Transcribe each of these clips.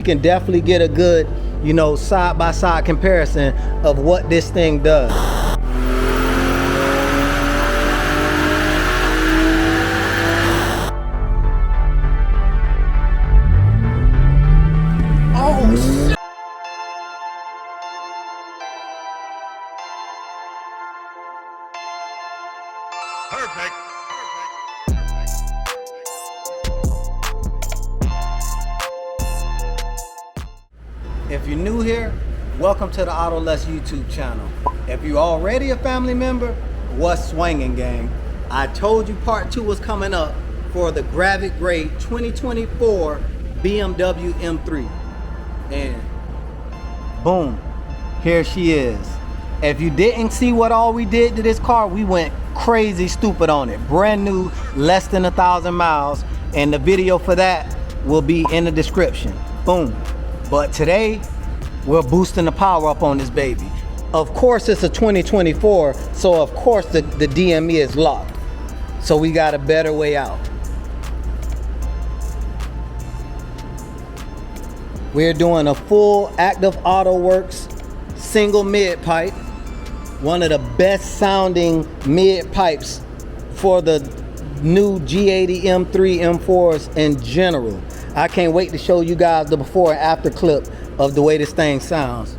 You can definitely get a good, side-by-side comparison of what this thing does. Oh, Perfect. if you're new here, welcome to the Autolust YouTube channel. If you're already a family member, what's swinging, gang? I told you part 2 was coming up for the Gravit Grey 2024 BMW M3. And boom, here she is. If you didn't see what all we did to this car, we went crazy stupid on it. Brand new, less than 1,000 miles. And the video for that will be in the description. Boom. But today, we're boosting the power up on this baby. Of course, it's a 2024, so of course the DME is locked. So we got a better way out. We're doing a full Active Auto Works single mid pipe. One of the best sounding mid pipes for the new G80 M3 M4s in general. I can't wait to show you guys the before and after clip of the way this thing sounds.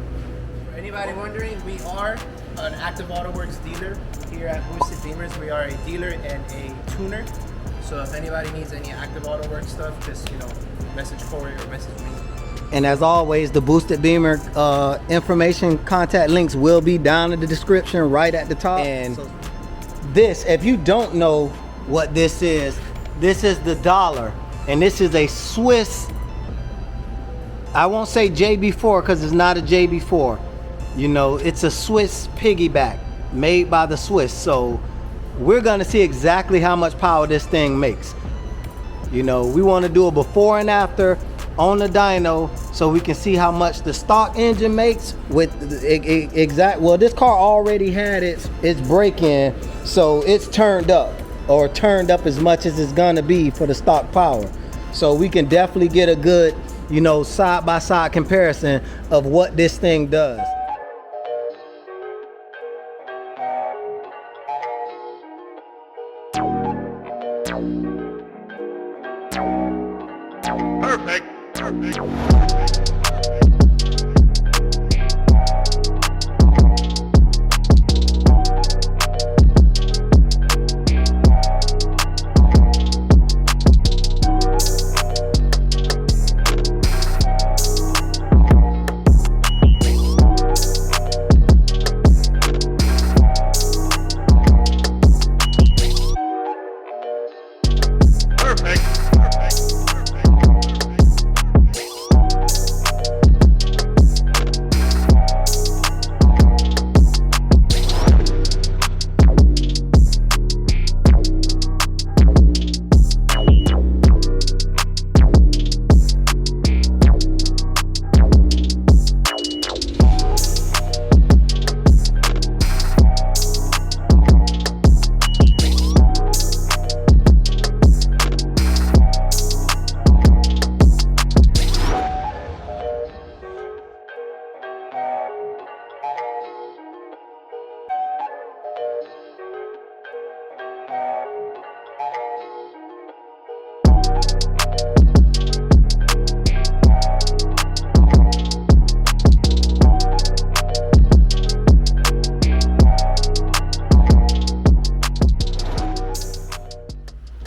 For anybody wondering, we are an Active Auto Works dealer here at Boosted Beamers. We are a dealer and a tuner. So if anybody needs any Active Auto Works stuff, just message Corey or message me. And as always, the Boosted Beamer information, contact links will be down in the description right at the top. And this, if you don't know what this is the dollar. And this is a Swiss, I won't say JB4 because it's not a JB4. It's a Swiss piggyback made by the Swiss. So we're gonna see exactly how much power this thing makes. We wanna do a before and after on the dyno so we can see how much the stock engine makes with well, this car already had its break-in, so it's turned up as much as it's gonna be for the stock power. So we can definitely get a good, side-by-side comparison of what this thing does. Perfect.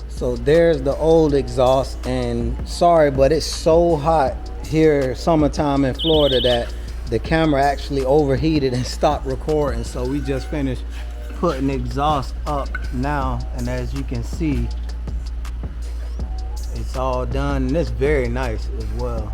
So there's the old exhaust, and sorry, but it's so hot here summertime in Florida that the camera actually overheated and stopped recording. So we just finished putting exhaust up now, and as you can see, it's all done, and it's very nice as well.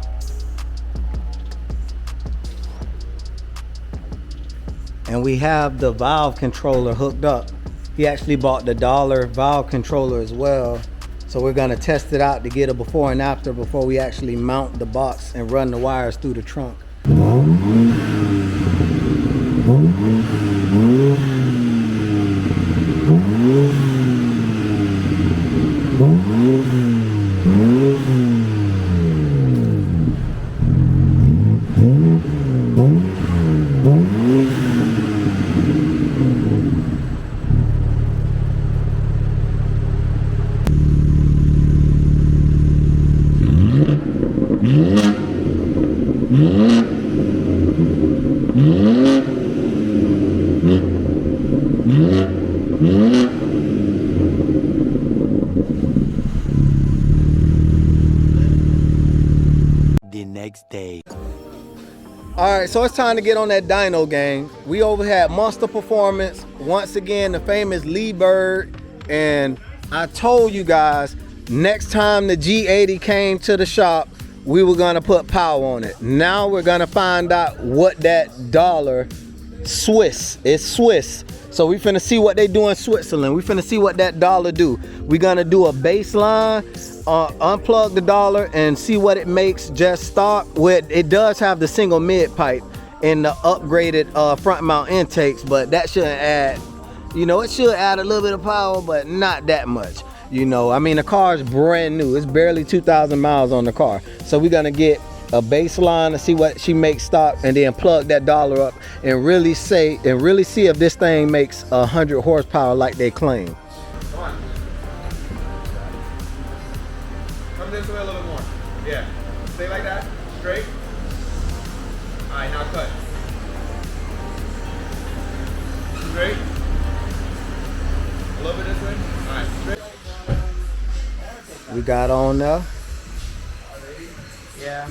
And we have the valve controller hooked up. He actually bought the dollar valve controller as well. So we're gonna test it out to get a before and after before we actually mount the box and run the wires through the trunk. The next day. All right, so it's time to get on that dyno gang. We over had Monster Performance. Once again, the famous Lee Bird. And I told you guys, next time the G80 came to the shop, we were gonna put power on it. Now we're gonna find out what that dollar Swiss. It's Swiss. So we finna see what they do in Switzerland. We finna see what that dollar do. We gonna do a baseline, unplug the dollar and see what it makes just start with. It does have the single mid pipe and the upgraded front mount intakes, but that shouldn't add, you know, it should add a little bit of power, but not that much. You know, I mean, the car is brand new. It's barely 2,000 miles on the car. So we're gonna get a baseline to see what she makes stop and then plug that dollar up and really see if this thing makes 100 horsepower like they claim. Come this way a little bit more. Yeah. Stay like that. Straight. All right, now cut. Straight. A little bit this way. All right, straight. We got on there. Yeah.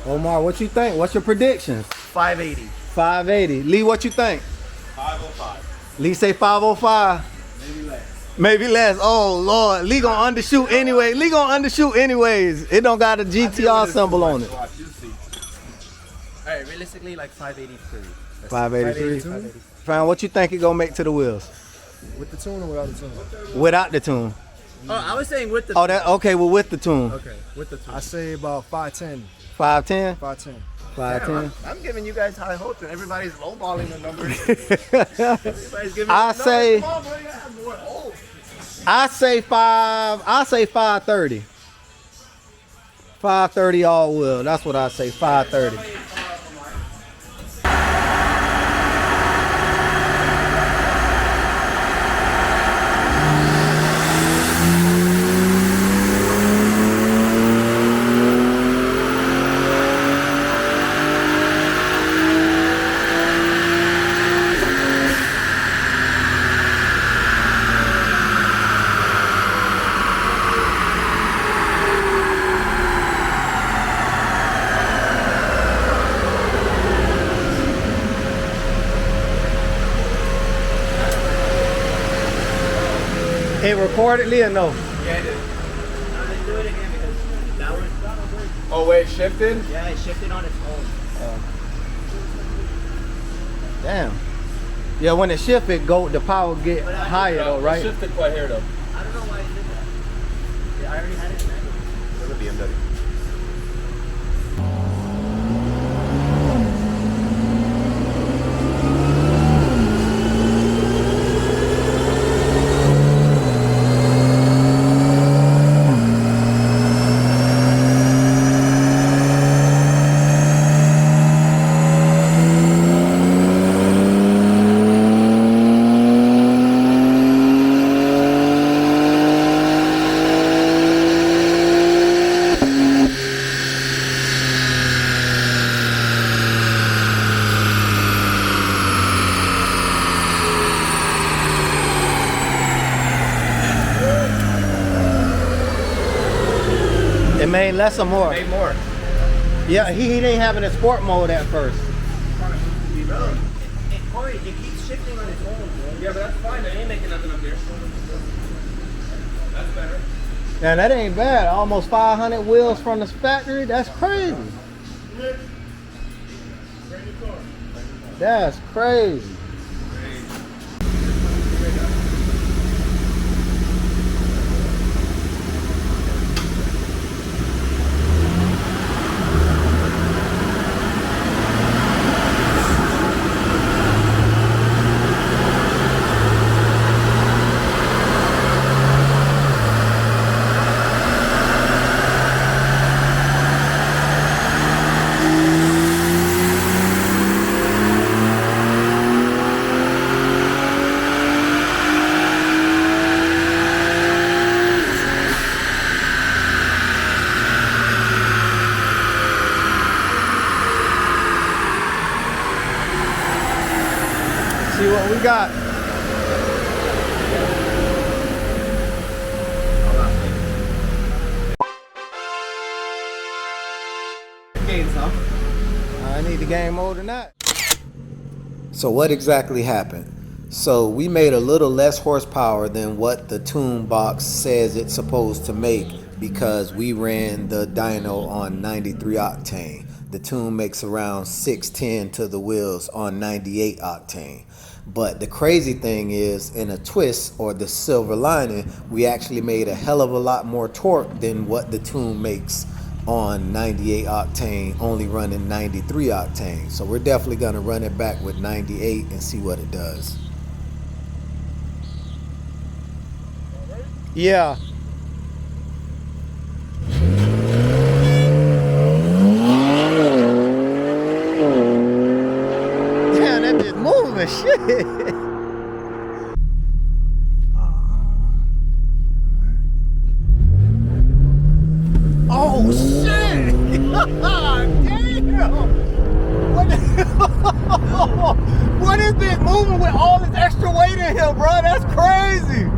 Omar, what you think? What's your predictions? 580. 580. Lee, what you think? 505. Lee say 505. Maybe less. Maybe less. Oh Lord, Lee gonna undershoot anyway. Lee gonna undershoot anyways. It don't got a GTR symbol on it. Watch, you'll see. All right, realistically, like 583. 583. Fine, what you think it gonna make to the wheels? With the tune or without the tune? Without the tune. Oh, I was saying with the. Oh, that okay. Well, with the tune. Okay, with the two. I say about 510. 510. 510. 510. I'm giving you guys high hopes, and everybody's lowballing the numbers. Everybody's giving I the numbers. say- Come on, bro, you gotta have more. Oh. I say 530. 530 all wheel. That's what I say. 530. It recordedly or no? Yeah, it is. Let's do it again because that was. Oh, wait, shifted? Yeah, it shifted on its own. Damn. Yeah, when it shift, it go. The power get higher though, right? Shifted quite here, though. I don't know why it did that. Yeah, I already had it in manual. There's a BMW. It made less or more. Made more. Yeah, he didn't have it in sport mode at first. Corey, it keeps shifting on its own, bro. Yeah, but that's fine. They ain't making nothing up here. That's better. Now that ain't bad. Almost 500 wheels from the factory. That's crazy. That's crazy. see what we got. I need the game mode or not. So what exactly happened? So we made a little less horsepower than what the tune box says it's supposed to make because we ran the dyno on 93 octane. The tune makes around 610 to the wheels on 98 octane. But the crazy thing is, in a twist or the silver lining, we actually made a hell of a lot more torque than what the tune makes on 98 octane, only running 93 octane. So we're definitely gonna run it back with 98 and see what it does. Yeah. Damn, that bitch moving, shit. Oh shit! Damn! What is this moving with all this extra weight in here, bro? That's crazy.